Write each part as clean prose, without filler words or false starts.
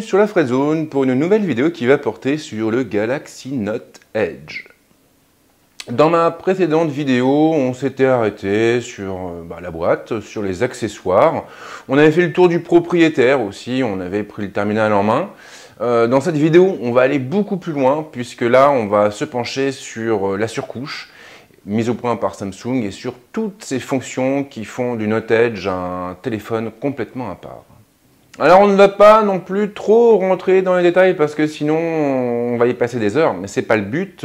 sur la Fredzone pour une nouvelle vidéo qui va porter sur le Galaxy Note Edge. Dans ma précédente vidéo, on s'était arrêté sur la boîte, sur les accessoires. On avait fait le tour du propriétaire aussi, on avait pris le terminal en main. Dans cette vidéo, on va aller beaucoup plus loin puisque là, on va se pencher sur la surcouche mise au point par Samsung et sur toutes ces fonctions qui font du Note Edge un téléphone complètement à part. Alors on ne va pas non plus trop rentrer dans les détails parce que sinon on va y passer des heures, mais c'est pas le but.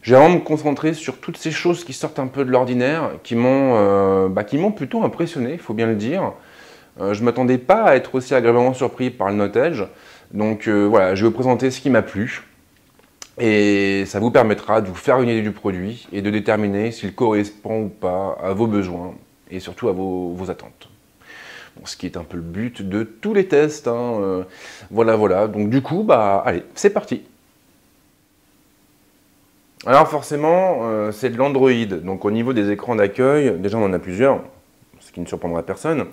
J'ai vraiment me concentrer sur toutes ces choses qui sortent un peu de l'ordinaire, qui m'ont plutôt impressionné, il faut bien le dire. Je ne m'attendais pas à être aussi agréablement surpris par le Note Edge. Donc voilà, je vais vous présenter ce qui m'a plu. Et ça vous permettra de vous faire une idée du produit et de déterminer s'il correspond ou pas à vos besoins et surtout à vos attentes. Bon, ce qui est un peu le but de tous les tests. Voilà. Donc du coup, allez, c'est parti. Alors forcément, c'est de l'Android. Donc au niveau des écrans d'accueil, déjà on en a plusieurs, ce qui ne surprendra personne.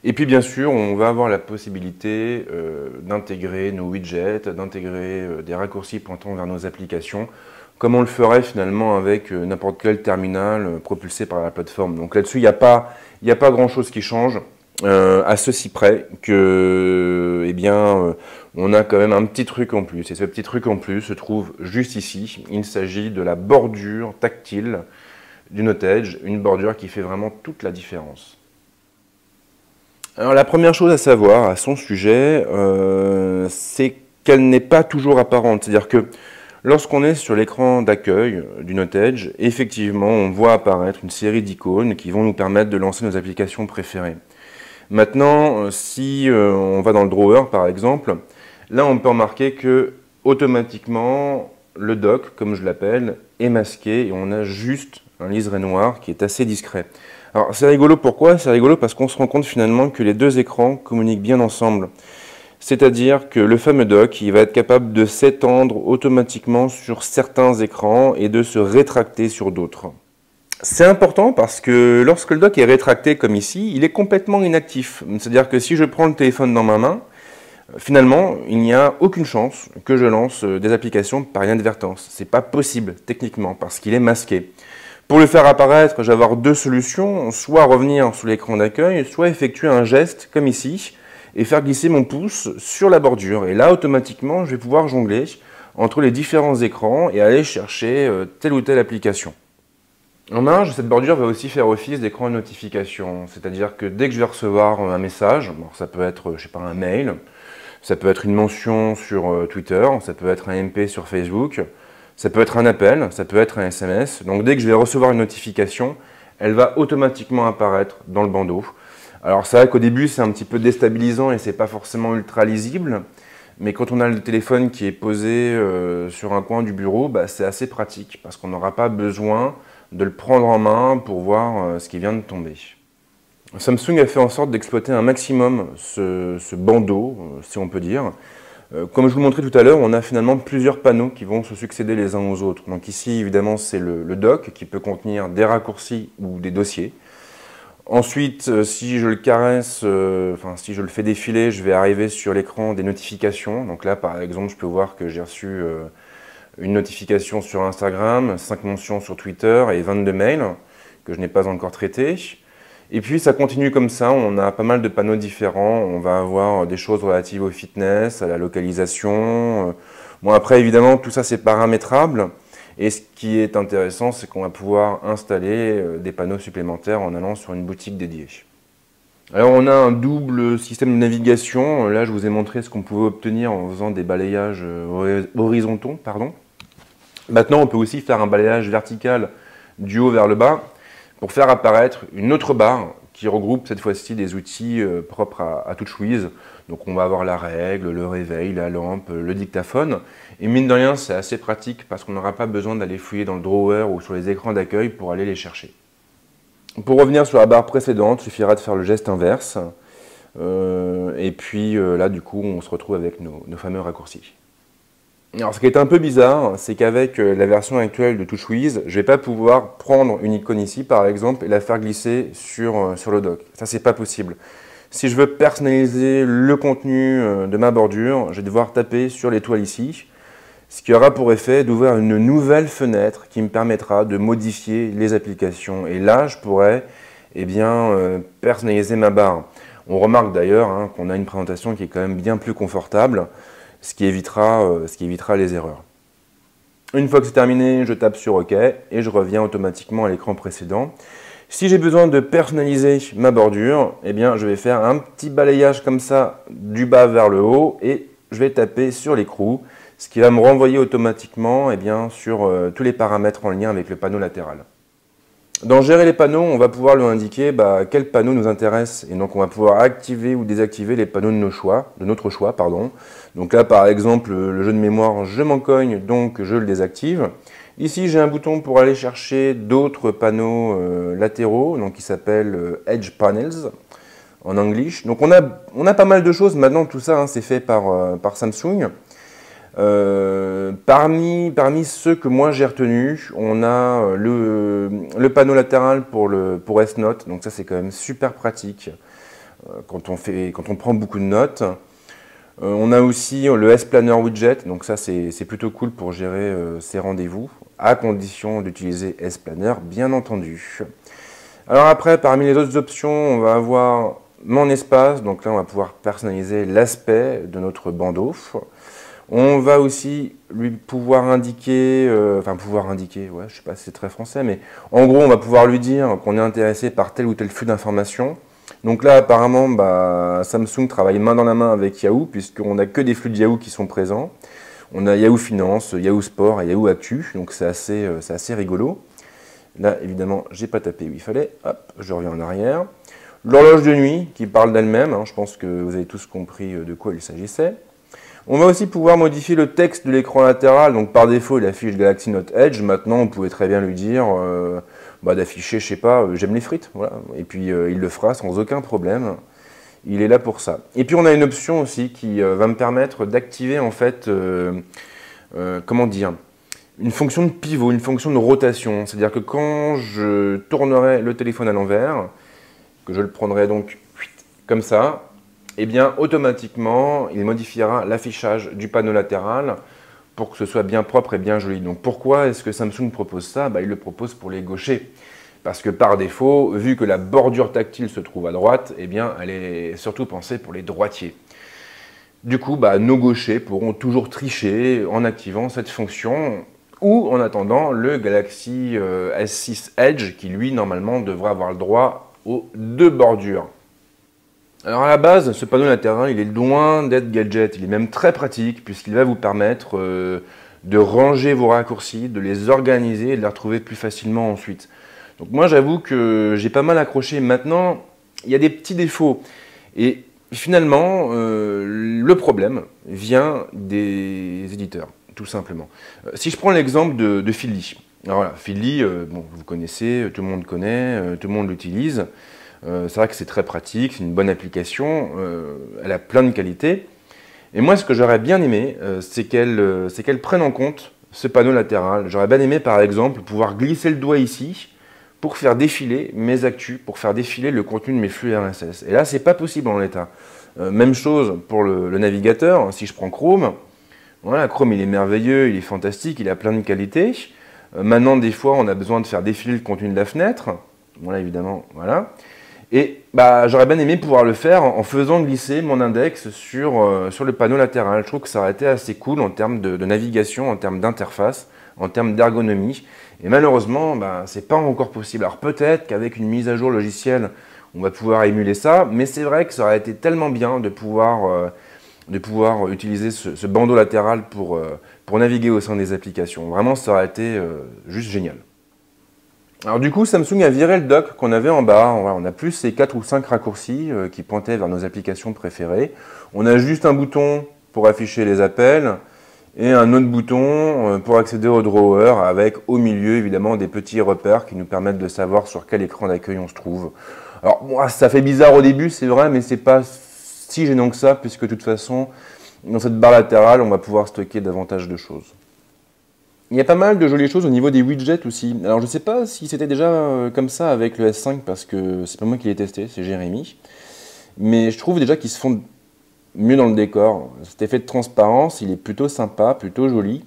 Et puis bien sûr, on va avoir la possibilité d'intégrer nos widgets, d'intégrer des raccourcis pointant vers nos applications, comme on le ferait finalement avec n'importe quel terminal propulsé par la plateforme. Donc là-dessus, il n'y a pas grand-chose qui change, à ceci près que, on a quand même un petit truc en plus. Et ce petit truc en plus se trouve juste ici. Il s'agit de la bordure tactile du Note Edge, une bordure qui fait vraiment toute la différence. Alors la première chose à savoir à son sujet, c'est qu'elle n'est pas toujours apparente. C'est-à-dire que lorsqu'on est sur l'écran d'accueil du Note Edge, effectivement, on voit apparaître une série d'icônes qui vont nous permettre de lancer nos applications préférées. Maintenant, si on va dans le drawer par exemple, là on peut remarquer que automatiquement le dock, comme je l'appelle, est masqué et on a juste un liseré noir qui est assez discret. Alors c'est rigolo, pourquoi? C'est rigolo parce qu'on se rend compte finalement que les deux écrans communiquent bien ensemble. C'est-à-dire que le fameux dock, il va être capable de s'étendre automatiquement sur certains écrans et de se rétracter sur d'autres. C'est important parce que lorsque le dock est rétracté comme ici, il est complètement inactif. C'est-à-dire que si je prends le téléphone dans ma main, finalement, il n'y a aucune chance que je lance des applications par inadvertance. C'est pas possible techniquement parce qu'il est masqué. Pour le faire apparaître, je vais avoir deux solutions, soit revenir sur l'écran d'accueil, soit effectuer un geste comme ici et faire glisser mon pouce sur la bordure. Et là, automatiquement, je vais pouvoir jongler entre les différents écrans et aller chercher telle ou telle application. En marge, cette bordure va aussi faire office d'écran de notification, c'est-à-dire que dès que je vais recevoir un message, ça peut être, un mail, ça peut être une mention sur Twitter, ça peut être un MP sur Facebook, ça peut être un appel, ça peut être un SMS. Donc dès que je vais recevoir une notification, elle va automatiquement apparaître dans le bandeau. Alors c'est vrai qu'au début c'est un petit peu déstabilisant et c'est pas forcément ultra lisible, mais quand on a le téléphone qui est posé sur un coin du bureau, c'est assez pratique parce qu'on n'aura pas besoin de le prendre en main pour voir ce qui vient de tomber. Samsung a fait en sorte d'exploiter un maximum ce bandeau, si on peut dire. Comme je vous le montrais tout à l'heure, on a finalement plusieurs panneaux qui vont se succéder les uns aux autres. Donc ici, évidemment, c'est le dock qui peut contenir des raccourcis ou des dossiers. Ensuite, si je le caresse, si je le fais défiler, je vais arriver sur l'écran des notifications. Donc là, par exemple, je peux voir que j'ai reçu une notification sur Instagram, 5 mentions sur Twitter et 22 mails que je n'ai pas encore traités. Et puis ça continue comme ça, on a pas mal de panneaux différents, on va avoir des choses relatives au fitness, à la localisation. Bon après évidemment tout ça c'est paramétrable et ce qui est intéressant c'est qu'on va pouvoir installer des panneaux supplémentaires en allant sur une boutique dédiée. Alors on a un double système de navigation, là je vous ai montré ce qu'on pouvait obtenir en faisant des balayages horizontaux. Maintenant on peut aussi faire un balayage vertical du haut vers le bas, pour faire apparaître une autre barre qui regroupe cette fois-ci des outils propres à TouchWiz. Donc on va avoir la règle, le réveil, la lampe, le dictaphone. Et mine de rien, c'est assez pratique parce qu'on n'aura pas besoin d'aller fouiller dans le drawer ou sur les écrans d'accueil pour aller les chercher. Pour revenir sur la barre précédente, il suffira de faire le geste inverse. Et puis là, du coup, on se retrouve avec nos fameux raccourcis. Alors ce qui est un peu bizarre, c'est qu'avec la version actuelle de TouchWiz, je ne vais pas pouvoir prendre une icône ici par exemple et la faire glisser sur le dock. Ça c'est pas possible. Si je veux personnaliser le contenu de ma bordure, je vais devoir taper sur l'étoile ici, ce qui aura pour effet d'ouvrir une nouvelle fenêtre qui me permettra de modifier les applications. Et là, je pourrais personnaliser ma barre. On remarque d'ailleurs qu'on a une présentation qui est quand même bien plus confortable, ce qui évitera les erreurs. Une fois que c'est terminé, je tape sur OK et je reviens automatiquement à l'écran précédent. Si j'ai besoin de personnaliser ma bordure, je vais faire un petit balayage comme ça du bas vers le haut et je vais taper sur l'écrou, ce qui va me renvoyer automatiquement sur tous les paramètres en lien avec le panneau latéral. Dans Gérer les panneaux, on va pouvoir lui indiquer quel panneau nous intéresse. Et donc on va pouvoir activer ou désactiver les panneaux de notre choix. Donc là par exemple, le jeu de mémoire, je m'en cogne, donc je le désactive. Ici j'ai un bouton pour aller chercher d'autres panneaux latéraux, donc qui s'appellent Edge Panels en anglais. Donc on a pas mal de choses. Maintenant tout ça c'est fait par Samsung. Parmi ceux que moi j'ai retenus, on a le panneau latéral pour S-Note, donc ça c'est quand même super pratique quand on prend beaucoup de notes. On a aussi le S-Planner Widget, donc ça c'est plutôt cool pour gérer ses rendez-vous, à condition d'utiliser S-Planner bien entendu. Alors après, parmi les autres options, on va avoir mon espace, donc là on va pouvoir personnaliser l'aspect de notre bandeau. On va aussi lui pouvoir indiquer, ouais, je sais pas si c'est très français, mais en gros, on va pouvoir lui dire qu'on est intéressé par tel ou tel flux d'informations. Donc là, apparemment, Samsung travaille main dans la main avec Yahoo, puisqu'on n'a que des flux de Yahoo qui sont présents. On a Yahoo Finance, Yahoo Sport et Yahoo Actu, donc c'est assez rigolo. Là, évidemment, j'ai pas tapé où il fallait. Hop, je reviens en arrière. L'horloge de nuit qui parle d'elle-même, je pense que vous avez tous compris de quoi il s'agissait. On va aussi pouvoir modifier le texte de l'écran latéral, donc par défaut il affiche Galaxy Note Edge, maintenant on pouvait très bien lui dire d'afficher, je sais pas, j'aime les frites, voilà. Et puis il le fera sans aucun problème, il est là pour ça. Et puis on a une option aussi qui va me permettre d'activer en fait, une fonction de pivot, une fonction de rotation, c'est-à-dire que quand je tournerai le téléphone à l'envers, que je le prendrai donc comme ça, automatiquement, il modifiera l'affichage du panneau latéral pour que ce soit bien propre et bien joli. Donc pourquoi est-ce que Samsung propose ça? Il le propose pour les gauchers. Parce que par défaut, vu que la bordure tactile se trouve à droite, elle est surtout pensée pour les droitiers. Du coup, nos gauchers pourront toujours tricher en activant cette fonction ou en attendant le Galaxy S6 Edge qui, lui, normalement, devrait avoir le droit aux deux bordures. Alors à la base, ce panneau latéral, il est loin d'être gadget, il est même très pratique puisqu'il va vous permettre de ranger vos raccourcis, de les organiser et de les retrouver plus facilement ensuite. Donc moi j'avoue que j'ai pas mal accroché. Maintenant, il y a des petits défauts et finalement le problème vient des éditeurs, tout simplement. Si je prends l'exemple de Feedly. Alors voilà, Feedly, vous connaissez, tout le monde connaît, tout le monde l'utilise. C'est vrai que c'est très pratique, c'est une bonne application, elle a plein de qualités. Et moi, ce que j'aurais bien aimé, c'est qu'elle prenne en compte ce panneau latéral. J'aurais bien aimé, par exemple, pouvoir glisser le doigt ici pour faire défiler mes actus, pour faire défiler le contenu de mes flux RSS. Et là, c'est pas possible en l'état. Même chose pour le navigateur. Si je prends Chrome, voilà, Chrome, il est merveilleux, il est fantastique, il a plein de qualités. Maintenant, des fois, on a besoin de faire défiler le contenu de la fenêtre. Voilà, évidemment, voilà. Et j'aurais bien aimé pouvoir le faire en faisant glisser mon index sur le panneau latéral. Je trouve que ça aurait été assez cool en termes de navigation, en termes d'interface, en termes d'ergonomie. Et malheureusement, c'est pas encore possible. Alors peut-être qu'avec une mise à jour logicielle, on va pouvoir émuler ça, mais c'est vrai que ça aurait été tellement bien de pouvoir utiliser ce bandeau latéral pour naviguer au sein des applications. Vraiment, ça aurait été juste génial. Alors du coup, Samsung a viré le dock qu'on avait en bas. On a plus ces 4 ou 5 raccourcis qui pointaient vers nos applications préférées. On a juste un bouton pour afficher les appels et un autre bouton pour accéder au drawer avec au milieu évidemment des petits repères qui nous permettent de savoir sur quel écran d'accueil on se trouve. Alors ça fait bizarre au début, c'est vrai, mais c'est pas si gênant que ça puisque de toute façon, dans cette barre latérale, on va pouvoir stocker davantage de choses. Il y a pas mal de jolies choses au niveau des widgets aussi. Alors je ne sais pas si c'était déjà comme ça avec le S5 parce que c'est pas moi qui l'ai testé, c'est Jérémy. mais je trouve déjà qu'ils se font mieux dans le décor. Cet effet de transparence, il est plutôt sympa, plutôt joli.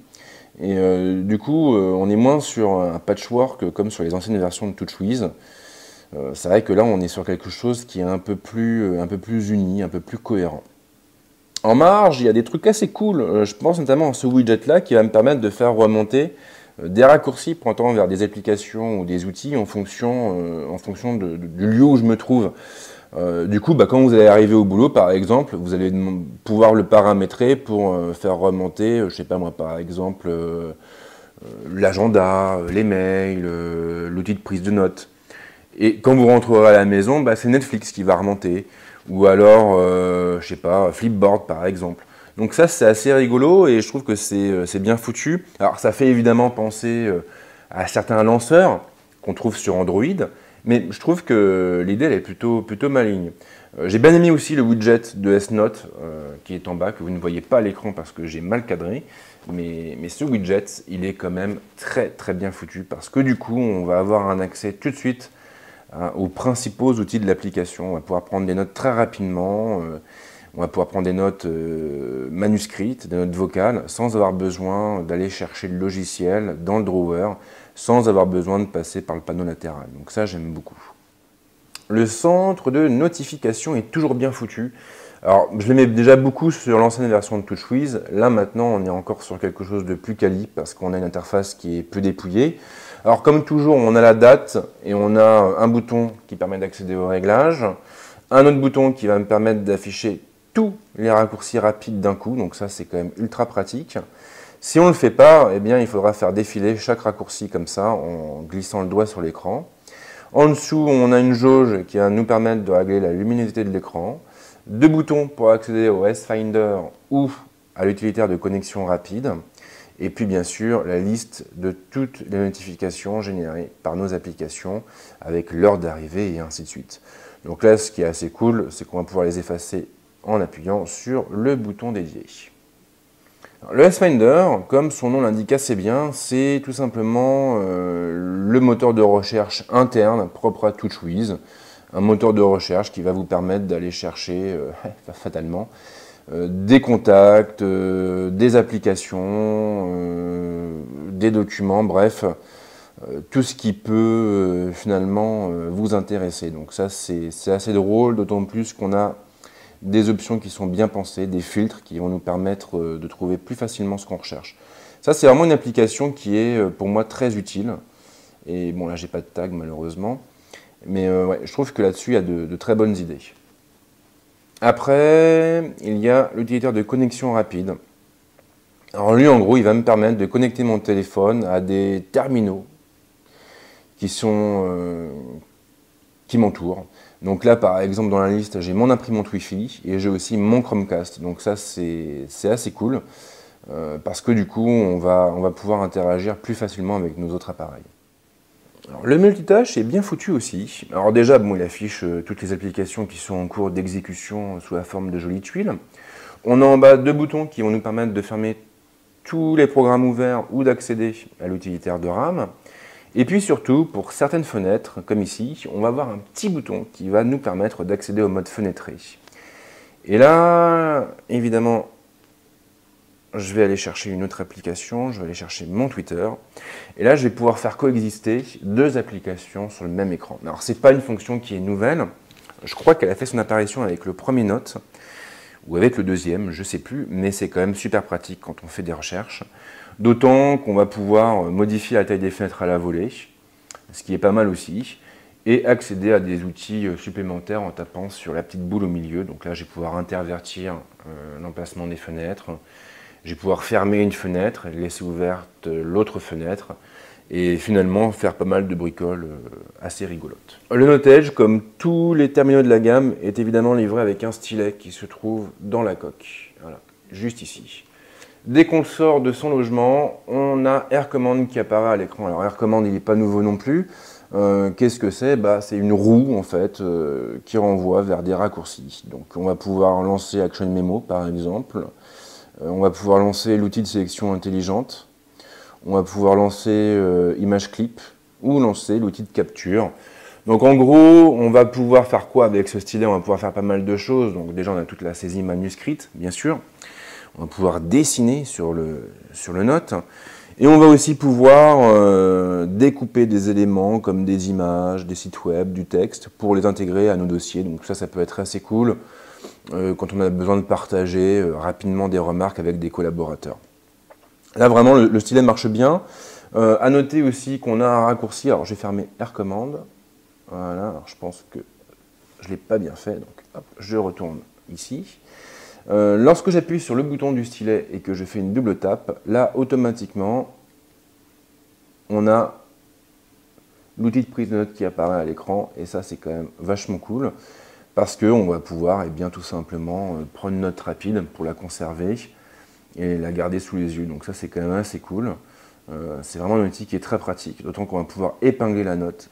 Et du coup, on est moins sur un patchwork comme sur les anciennes versions de TouchWiz. C'est vrai que là, on est sur quelque chose qui est un peu plus uni, un peu plus cohérent. En marge, il y a des trucs assez cool. Je pense notamment à ce widget-là qui va me permettre de faire remonter des raccourcis pointant vers des applications ou des outils en fonction du lieu où je me trouve. Du coup, quand vous allez arriver au boulot, par exemple, vous allez pouvoir le paramétrer pour faire remonter, je sais pas moi, par exemple, l'agenda, les mails, l'outil de prise de notes. Et quand vous rentrerez à la maison, c'est Netflix qui va remonter. Ou alors, je sais pas, Flipboard par exemple. Donc ça, c'est assez rigolo et je trouve que c'est bien foutu. Alors ça fait évidemment penser à certains lanceurs qu'on trouve sur Android, mais je trouve que l'idée, elle est plutôt maligne. J'ai bien aimé aussi le widget de S-Note qui est en bas, que vous ne voyez pas à l'écran parce que j'ai mal cadré. Mais ce widget, il est quand même très bien foutu parce que du coup, on va avoir un accès tout de suite aux principaux outils de l'application. On va pouvoir prendre des notes très rapidement, on va pouvoir prendre des notes manuscrites, des notes vocales, sans avoir besoin d'aller chercher le logiciel dans le drawer, sans avoir besoin de passer par le panneau latéral. Donc ça, j'aime beaucoup. Le centre de notification est toujours bien foutu. Alors, je l'aimais déjà beaucoup sur l'ancienne version de TouchWiz. Là, maintenant, on est encore sur quelque chose de plus quali parce qu'on a une interface qui est peu dépouillée. Alors, comme toujours, on a la date et on a un bouton qui permet d'accéder aux réglages. Un autre bouton qui va me permettre d'afficher tous les raccourcis rapides d'un coup. Donc ça, c'est quand même ultra pratique. Si on ne le fait pas, eh bien, il faudra faire défiler chaque raccourci comme ça en glissant le doigt sur l'écran. En dessous, on a une jauge qui va nous permettre de régler la luminosité de l'écran. Deux boutons pour accéder au S-Finder ou à l'utilitaire de connexion rapide. Et puis bien sûr, la liste de toutes les notifications générées par nos applications avec l'heure d'arrivée et ainsi de suite. Donc là, ce qui est assez cool, c'est qu'on va pouvoir les effacer en appuyant sur le bouton dédié. Alors, le S-Finder, comme son nom l'indique assez bien, c'est tout simplement le moteur de recherche interne propre à TouchWiz. Un moteur de recherche qui va vous permettre d'aller chercher, fatalement, des contacts, des applications, des documents, bref, tout ce qui peut finalement vous intéresser. Donc ça, c'est assez drôle, d'autant plus qu'on a des options qui sont bien pensées, des filtres qui vont nous permettre de trouver plus facilement ce qu'on recherche. Ça, c'est vraiment une application qui est pour moi très utile. Et bon, là, j'ai pas de tag malheureusement. Mais ouais, je trouve que là-dessus, il y a de très bonnes idées. Après, il y a l'utilitaire de connexion rapide. Alors lui, en gros, il va me permettre de connecter mon téléphone à des terminaux qui m'entourent. Donc là, par exemple, dans la liste, j'ai mon imprimante Wi-Fi et j'ai aussi mon Chromecast. Donc ça, c'est assez cool parce que du coup, on va pouvoir interagir plus facilement avec nos autres appareils. Alors, le multitâche est bien foutu aussi. Alors déjà, bon, il affiche toutes les applications qui sont en cours d'exécution sous la forme de jolies tuiles. On a en bas deux boutons qui vont nous permettre de fermer tous les programmes ouverts ou d'accéder à l'utilitaire de RAM. Et puis surtout, pour certaines fenêtres, comme ici, on va avoir un petit bouton qui va nous permettre d'accéder au mode fenêtré. Et là, évidemment, je vais aller chercher une autre application, je vais aller chercher mon Twitter. Et là, je vais pouvoir faire coexister deux applications sur le même écran. Alors, ce n'est pas une fonction qui est nouvelle. Je crois qu'elle a fait son apparition avec le premier Note, ou avec le deuxième, je ne sais plus, mais c'est quand même super pratique quand on fait des recherches. D'autant qu'on va pouvoir modifier la taille des fenêtres à la volée, ce qui est pas mal aussi, et accéder à des outils supplémentaires en tapant sur la petite boule au milieu. Donc là, je vais pouvoir intervertir l'emplacement des fenêtres. Je vais pouvoir fermer une fenêtre, laisser ouverte l'autre fenêtre et finalement faire pas mal de bricoles assez rigolotes. Le Note-Edge, comme tous les terminaux de la gamme, est évidemment livré avec un stylet qui se trouve dans la coque, voilà, juste ici. Dès qu'on sort de son logement, on a Air Command qui apparaît à l'écran. Alors Air Command, il n'est pas nouveau non plus. Qu'est-ce que c'est? C'est une roue en fait qui renvoie vers des raccourcis. Donc on va pouvoir lancer Action Memo par exemple. On va pouvoir lancer l'outil de sélection intelligente, on va pouvoir lancer Image Clip ou lancer l'outil de capture. Donc en gros, on va pouvoir faire quoi avec ce stylet? On va pouvoir faire pas mal de choses. Donc déjà, on a toute la saisie manuscrite, bien sûr. On va pouvoir dessiner sur le note. Et on va aussi pouvoir découper des éléments comme des images, des sites web, du texte, pour les intégrer à nos dossiers. Donc ça peut être assez cool quand on a besoin de partager rapidement des remarques avec des collaborateurs. Là, vraiment, le stylet marche bien. À noter aussi qu'on a un raccourci. Alors, j'ai fermé R commande. Voilà, alors je pense que je ne l'ai pas bien fait, donc hop, je retourne ici. Lorsque j'appuie sur le bouton du stylet et que je fais une double tape, là, automatiquement, on a l'outil de prise de notes qui apparaît à l'écran, et ça, c'est quand même vachement cool, parce qu'on va pouvoir, tout simplement, prendre une note rapide pour la conserver et la garder sous les yeux. Donc ça, c'est quand même assez cool. C'est vraiment un outil qui est très pratique, d'autant qu'on va pouvoir épingler la note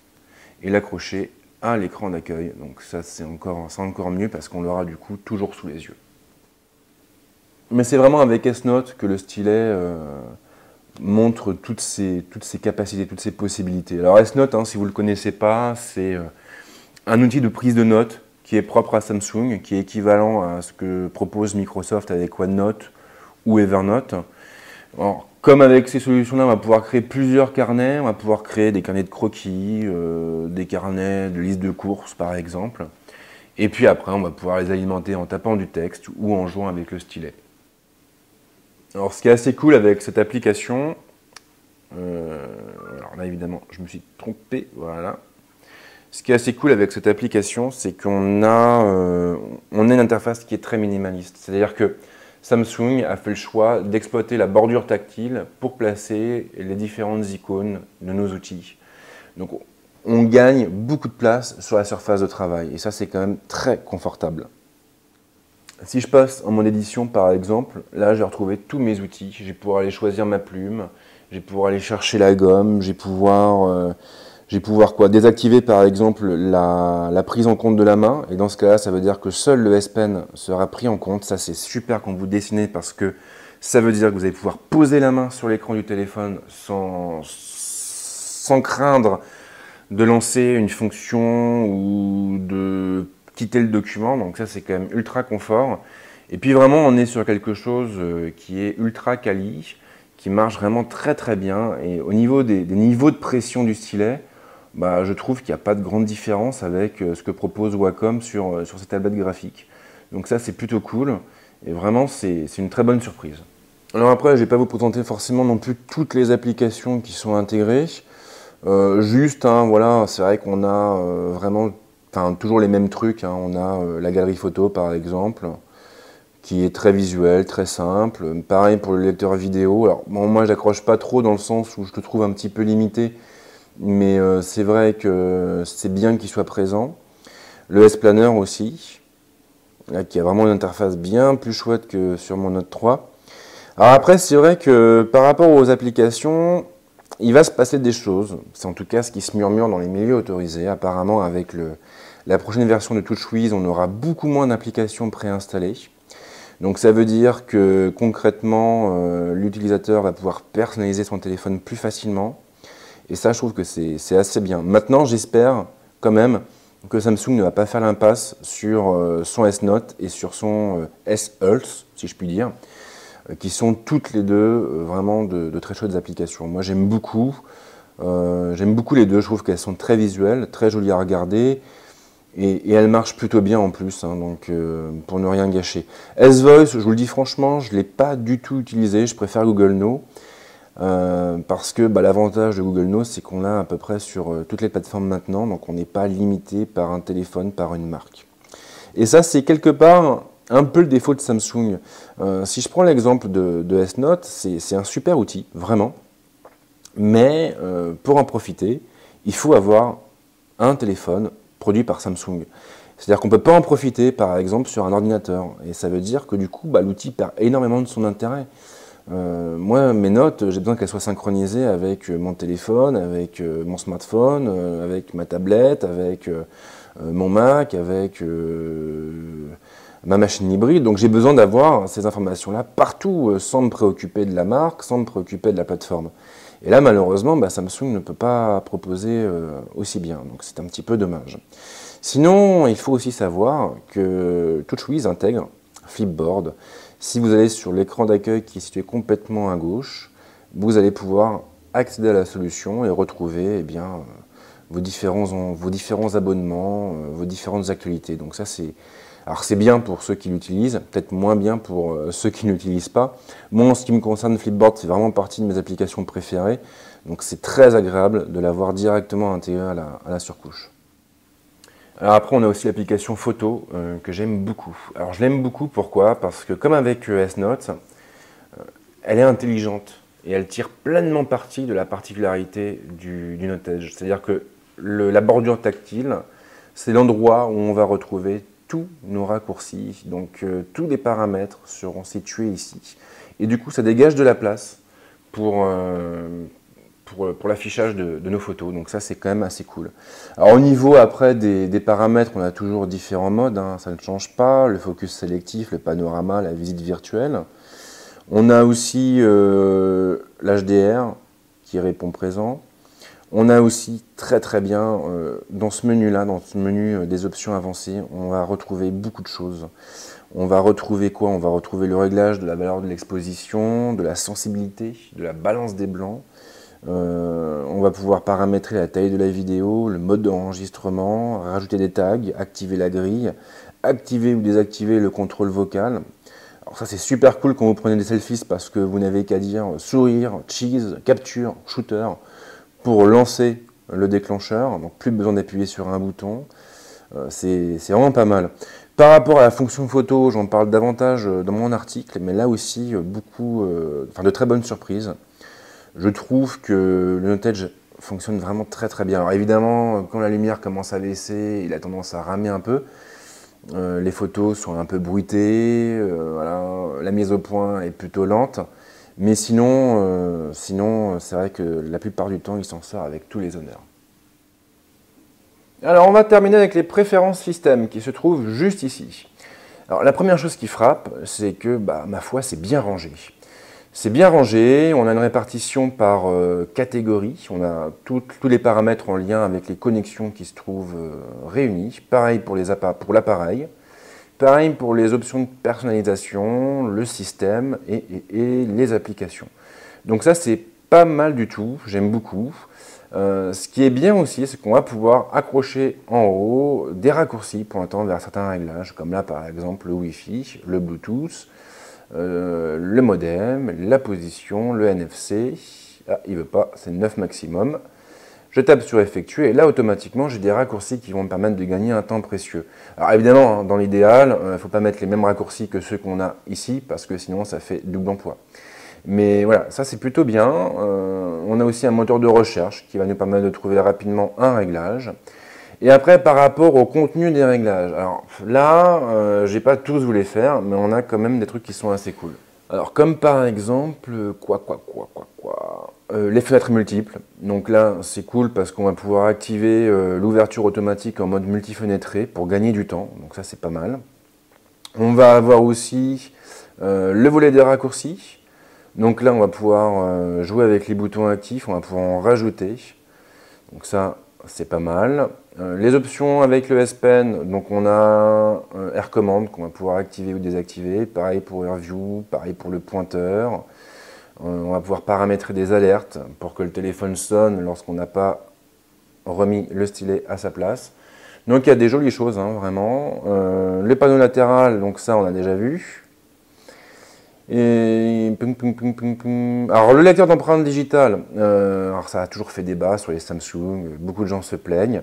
et l'accrocher à l'écran d'accueil. Donc ça, c'est encore mieux parce qu'on l'aura du coup toujours sous les yeux. Mais c'est vraiment avec S-Note que le stylet montre toutes ses capacités, toutes ses possibilités. Alors S-Note, si vous ne le connaissez pas, c'est un outil de prise de notes qui est propre à Samsung, qui est équivalent à ce que propose Microsoft avec OneNote ou Evernote. Alors, comme avec ces solutions-là, on va pouvoir créer plusieurs carnets, on va pouvoir créer des carnets de croquis, des carnets de listes de courses par exemple. Et puis après, on va pouvoir les alimenter en tapant du texte ou en jouant avec le stylet. Alors ce qui est assez cool avec cette application, alors là évidemment je me suis trompé, voilà. Ce qui est assez cool avec cette application, c'est qu'on a une interface qui est très minimaliste. C'est-à-dire que Samsung a fait le choix d'exploiter la bordure tactile pour placer les différentes icônes de nos outils. Donc on gagne beaucoup de place sur la surface de travail et ça c'est quand même très confortable. Si je passe en mode édition par exemple, là j'ai retrouvé tous mes outils. Je vais pouvoir aller choisir ma plume, je vais pouvoir aller chercher la gomme, je vais pouvoir désactiver par exemple la prise en compte de la main. Et dans ce cas-là, ça veut dire que seul le S Pen sera pris en compte. Ça c'est super quand vous dessinez parce que ça veut dire que vous allez pouvoir poser la main sur l'écran du téléphone sans craindre de lancer une fonction ou de quitter le document, donc ça c'est quand même ultra confort. Et puis vraiment on est sur quelque chose qui est ultra quali, qui marche vraiment très très bien. Et au niveau des niveaux de pression du stylet, je trouve qu'il n'y a pas de grande différence avec ce que propose Wacom sur ces tablettes graphiques. Donc ça c'est plutôt cool et vraiment c'est une très bonne surprise. Alors après je ne vais pas vous présenter forcément non plus toutes les applications qui sont intégrées. Voilà, c'est vrai qu'on a vraiment toujours les mêmes trucs, on a la galerie photo par exemple, qui est très visuelle, très simple. Pareil pour le lecteur vidéo. Alors bon, moi je n'accroche pas trop dans le sens où je le trouve un petit peu limité, mais c'est vrai que c'est bien qu'il soit présent. Le S-Planner aussi, là, qui a vraiment une interface bien plus chouette que sur mon Note 3. Alors après c'est vrai que par rapport aux applications, il va se passer des choses, c'est en tout cas ce qui se murmure dans les milieux autorisés. Apparemment, avec la prochaine version de TouchWiz, on aura beaucoup moins d'applications préinstallées. Donc ça veut dire que concrètement, l'utilisateur va pouvoir personnaliser son téléphone plus facilement. Et ça, je trouve que c'est assez bien. Maintenant, j'espère quand même que Samsung ne va pas faire l'impasse sur son S-Note et sur son S-Ultra, si je puis dire, qui sont toutes les deux vraiment de très chouettes applications. Moi j'aime beaucoup les deux, je trouve qu'elles sont très visuelles, très jolies à regarder et elles marchent plutôt bien en plus, donc pour ne rien gâcher. S-Voice, je vous le dis franchement, je ne l'ai pas du tout utilisé, je préfère Google Now parce que l'avantage de Google Now c'est qu'on l'a à peu près sur toutes les plateformes maintenant, donc on n'est pas limité par un téléphone, par une marque. Et ça c'est quelque part un peu le défaut de Samsung. Si je prends l'exemple de S-Note, c'est un super outil, vraiment. Mais pour en profiter, il faut avoir un téléphone produit par Samsung. C'est-à-dire qu'on ne peut pas en profiter, par exemple, sur un ordinateur. Et ça veut dire que du coup, l'outil perd énormément de son intérêt. Moi, mes notes, j'ai besoin qu'elles soient synchronisées avec mon téléphone, avec mon smartphone, avec ma tablette, avec mon Mac, avec ma machine hybride, donc j'ai besoin d'avoir ces informations-là partout, sans me préoccuper de la marque, sans me préoccuper de la plateforme. Et là, malheureusement, Samsung ne peut pas proposer aussi bien, donc c'est un petit peu dommage. Sinon, il faut aussi savoir que TouchWiz intègre Flipboard. Si vous allez sur l'écran d'accueil qui est situé complètement à gauche, vous allez pouvoir accéder à la solution et retrouver vos différents abonnements, vos différentes actualités. Donc ça, c'est bien pour ceux qui l'utilisent, peut-être moins bien pour ceux qui ne l'utilisent pas. Moi, en ce qui me concerne, Flipboard, c'est vraiment partie de mes applications préférées. Donc c'est très agréable de l'avoir directement intégré à la surcouche. Alors après, on a aussi l'application photo que j'aime beaucoup. Alors je l'aime beaucoup, pourquoi? Parce que comme avec S-Note, elle est intelligente et elle tire pleinement parti de la particularité du notage. C'est-à-dire que la bordure tactile, c'est l'endroit où on va retrouver tous nos raccourcis. Donc tous les paramètres seront situés ici. Et du coup, ça dégage de la place pour l'affichage de nos photos. Donc ça, c'est quand même assez cool. Alors au niveau après des paramètres, on a toujours différents modes, hein, ça ne change pas. Le focus sélectif, le panorama, la visite virtuelle. On a aussi l'HDR qui répond présent. On a aussi très bien, dans ce menu-là, dans ce menu des options avancées, on va retrouver beaucoup de choses. On va retrouver quoi? On va retrouver le réglage de la valeur de l'exposition, de la sensibilité, de la balance des blancs. On va pouvoir paramétrer la taille de la vidéo, le mode d'enregistrement, rajouter des tags, activer la grille, activer ou désactiver le contrôle vocal. Alors ça c'est super cool quand vous prenez des selfies parce que vous n'avez qu'à dire sourire, cheese, capture, shooter pour lancer le déclencheur, donc plus besoin d'appuyer sur un bouton. C'est vraiment pas mal. Par rapport à la fonction photo, j'en parle davantage dans mon article, mais là aussi de très bonnes surprises. Je trouve que le notage fonctionne vraiment très bien. Alors évidemment, quand la lumière commence à baisser, il a tendance à ramer un peu. Les photos sont un peu bruitées, la mise au point est plutôt lente. Mais sinon c'est vrai que la plupart du temps, il s'en sort avec tous les honneurs. Alors on va terminer avec les préférences système qui se trouvent juste ici. Alors la première chose qui frappe, c'est que, ma foi, c'est bien rangé. C'est bien rangé, on a une répartition par catégorie, on a tous les paramètres en lien avec les connexions qui se trouvent réunis. Pareil pour l'appareil, pareil pour les options de personnalisation, le système et les applications. Donc ça c'est pas mal du tout, j'aime beaucoup. Ce qui est bien aussi, c'est qu'on va pouvoir accrocher en haut des raccourcis pour attendre vers certains réglages, comme là par exemple le Wi-Fi, le Bluetooth, le modem, la position, le NFC. Ah, il veut pas, c'est 9 maximum. Je tape sur effectuer et là automatiquement j'ai des raccourcis qui vont me permettre de gagner un temps précieux. Alors évidemment, dans l'idéal, il ne faut pas mettre les mêmes raccourcis que ceux qu'on a ici parce que sinon ça fait double emploi. Mais voilà, ça c'est plutôt bien. On a aussi un moteur de recherche qui va nous permettre de trouver rapidement un réglage. Et après, par rapport au contenu des réglages, alors là, j'ai pas tous vous les faire, mais on a quand même des trucs qui sont assez cool. Alors comme par exemple, les fenêtres multiples. Donc là, c'est cool parce qu'on va pouvoir activer l'ouverture automatique en mode multifenêtré pour gagner du temps. Donc ça, c'est pas mal. On va avoir aussi le volet des raccourcis. Donc là, on va pouvoir jouer avec les boutons actifs, on va pouvoir en rajouter. Donc ça, c'est pas mal. Les options avec le S Pen, donc on a Air Command qu'on va pouvoir activer ou désactiver. Pareil pour AirView, pareil pour le pointeur. On va pouvoir paramétrer des alertes pour que le téléphone sonne lorsqu'on n'a pas remis le stylet à sa place. Donc il y a des jolies choses, hein, vraiment. Les panneaux latérales, donc ça on a déjà vu. Et alors le lecteur d'empreintes digitales, alors ça a toujours fait débat sur les Samsung, beaucoup de gens se plaignent.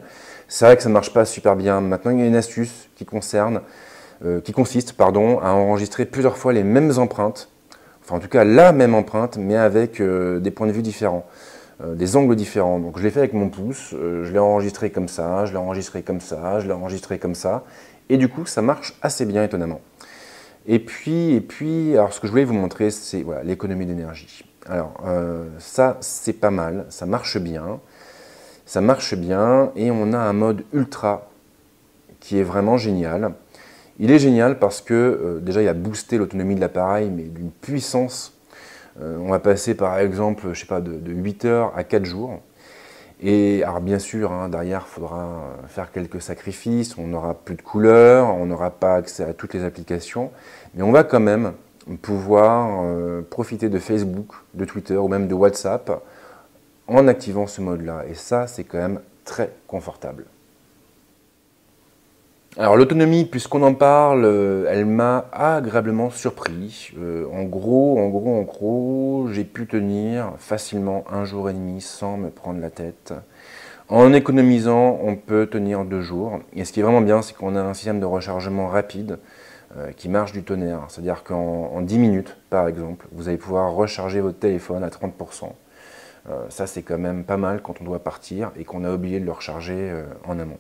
C'est vrai que ça ne marche pas super bien. Maintenant il y a une astuce qui consiste à enregistrer plusieurs fois les mêmes empreintes, enfin en tout cas la même empreinte, mais avec des points de vue différents, des angles différents. Donc je l'ai fait avec mon pouce, je l'ai enregistré comme ça, je l'ai enregistré comme ça, je l'ai enregistré comme ça, et du coup ça marche assez bien étonnamment. Et puis, alors ce que je voulais vous montrer, c'est voilà, l'économie d'énergie. Alors, ça, c'est pas mal, ça marche bien, et on a un mode ultra qui est vraiment génial. Il est génial parce que, déjà, il a boosté l'autonomie de l'appareil, mais d'une puissance On va passer par exemple, je sais pas, de 8 heures à 4 jours. Et alors bien sûr, hein, derrière, il faudra faire quelques sacrifices, on n'aura plus de couleurs, on n'aura pas accès à toutes les applications, mais on va quand même pouvoir profiter de Facebook, de Twitter ou même de WhatsApp en activant ce mode-là. Et ça, c'est quand même très confortable. Alors l'autonomie, puisqu'on en parle, elle m'a agréablement surpris. En gros, j'ai pu tenir facilement 1 jour et demi sans me prendre la tête. En économisant, on peut tenir 2 jours. Et ce qui est vraiment bien, c'est qu'on a un système de rechargement rapide qui marche du tonnerre. C'est-à-dire qu'en 10 minutes, par exemple, vous allez pouvoir recharger votre téléphone à 30%. Ça, c'est quand même pas mal quand on doit partir et qu'on a oublié de le recharger en amont.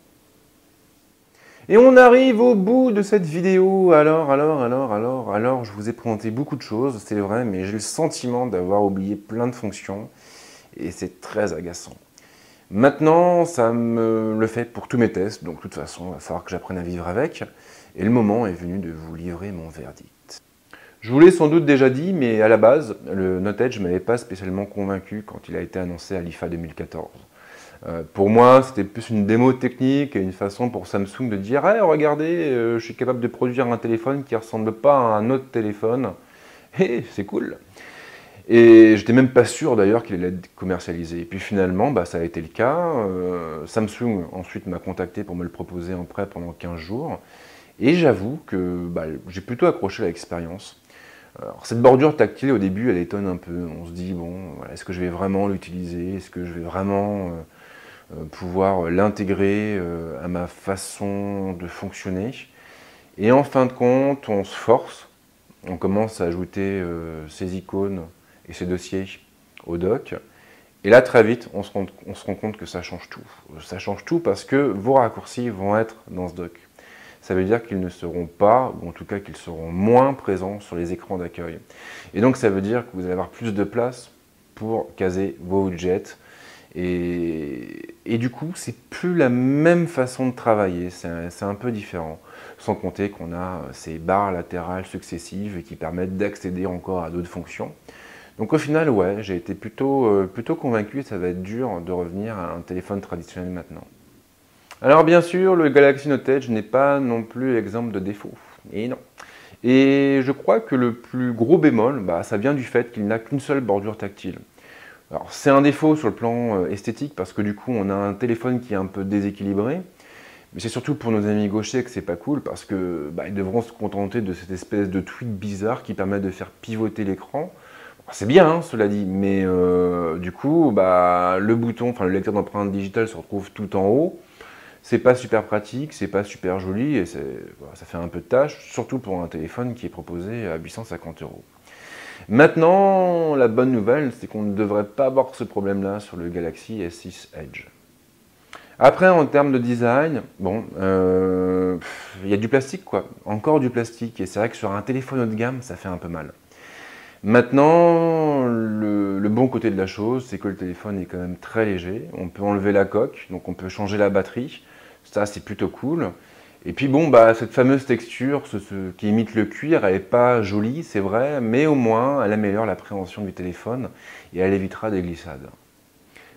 Et on arrive au bout de cette vidéo. Alors, je vous ai présenté beaucoup de choses, c'est vrai, mais j'ai le sentiment d'avoir oublié plein de fonctions et c'est très agaçant. Maintenant, ça me le fait pour tous mes tests, donc de toute façon, il va falloir que j'apprenne à vivre avec. Et le moment est venu de vous livrer mon verdict. Je vous l'ai sans doute déjà dit, mais à la base, le Note Edge ne m'avait pas spécialement convaincu quand il a été annoncé à l'IFA 2014. Pour moi, c'était plus une démo technique et une façon pour Samsung de dire hey, « regardez, je suis capable de produire un téléphone qui ne ressemble pas à un autre téléphone. Et c'est cool !» Et j'étais même pas sûr d'ailleurs qu'il allait être commercialisé. Et puis finalement, ça a été le cas. Samsung ensuite m'a contacté pour me le proposer en prêt pendant 15 jours. Et j'avoue que j'ai plutôt accroché à l'expérience. Alors, cette bordure tactile, au début, elle étonne un peu. On se dit, bon, voilà, est-ce que je vais vraiment l'utiliser? Est-ce que je vais vraiment pouvoir l'intégrer à ma façon de fonctionner? Et en fin de compte, on se force. On commence à ajouter ces icônes et ces dossiers au dock. Et là, très vite, on se rend compte que ça change tout. Ça change tout parce que vos raccourcis vont être dans ce dock. Ça veut dire qu'ils ne seront pas, ou en tout cas qu'ils seront moins présents sur les écrans d'accueil. Et donc ça veut dire que vous allez avoir plus de place pour caser vos widgets. Et du coup, c'est plus la même façon de travailler, c'est un peu différent. Sans compter qu'on a ces barres latérales successives qui permettent d'accéder encore à d'autres fonctions. Donc au final, ouais, j'ai été plutôt convaincu et ça va être dur de revenir à un téléphone traditionnel maintenant. Alors bien sûr, le Galaxy Note Edge n'est pas non plus exemple de défaut. Et non. Et je crois que le plus gros bémol, ça vient du fait qu'il n'a qu'une seule bordure tactile. Alors c'est un défaut sur le plan esthétique parce que du coup on a un téléphone qui est un peu déséquilibré. Mais c'est surtout pour nos amis gauchers que c'est pas cool parce que ils devront se contenter de cette espèce de tweak bizarre qui permet de faire pivoter l'écran. C'est bien, hein, cela dit, mais du coup, le bouton, le lecteur d'empreintes digitales se retrouve tout en haut. C'est pas super pratique, c'est pas super joli et ça fait un peu de tâche, surtout pour un téléphone qui est proposé à 850 €. Maintenant, la bonne nouvelle, c'est qu'on ne devrait pas avoir ce problème-là sur le Galaxy S6 Edge. Après, en termes de design, il y a du plastique, quoi. Encore du plastique. Et c'est vrai que sur un téléphone haut de gamme, ça fait un peu mal. Maintenant, le bon côté de la chose, c'est que le téléphone est quand même très léger. On peut enlever la coque, donc on peut changer la batterie. Ça, c'est plutôt cool. Et puis cette fameuse texture qui imite le cuir, elle n'est pas jolie, c'est vrai, mais au moins, elle améliore l'appréhension du téléphone et elle évitera des glissades.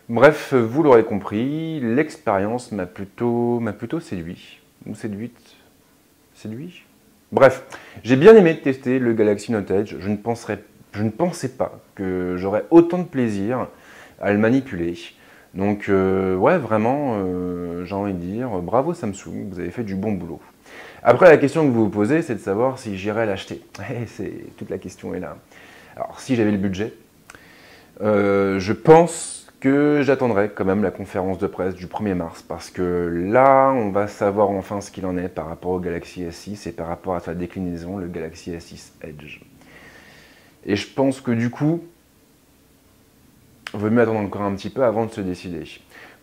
Bref, vous l'aurez compris, l'expérience m'a plutôt séduit. Ou séduite? Séduit? Bref, j'ai bien aimé tester le Galaxy Note Edge. Je ne pensais pas que j'aurais autant de plaisir à le manipuler. Donc, ouais, vraiment, j'ai envie de dire, bravo Samsung, vous avez fait du bon boulot. Après, la question que vous vous posez, c'est de savoir si j'irais l'acheter. Toute la question est là. Alors, si j'avais le budget, je pense que j'attendrai quand même la conférence de presse du 1er mars parce que là, on va savoir enfin ce qu'il en est par rapport au Galaxy S6 et par rapport à sa déclinaison, le Galaxy S6 Edge. Et je pense que du coup, il vaut mieux attendre encore un petit peu avant de se décider.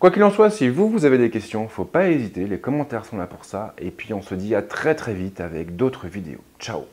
Quoi qu'il en soit, si vous avez des questions, il ne faut pas hésiter, les commentaires sont là pour ça. Et puis on se dit à très vite avec d'autres vidéos. Ciao!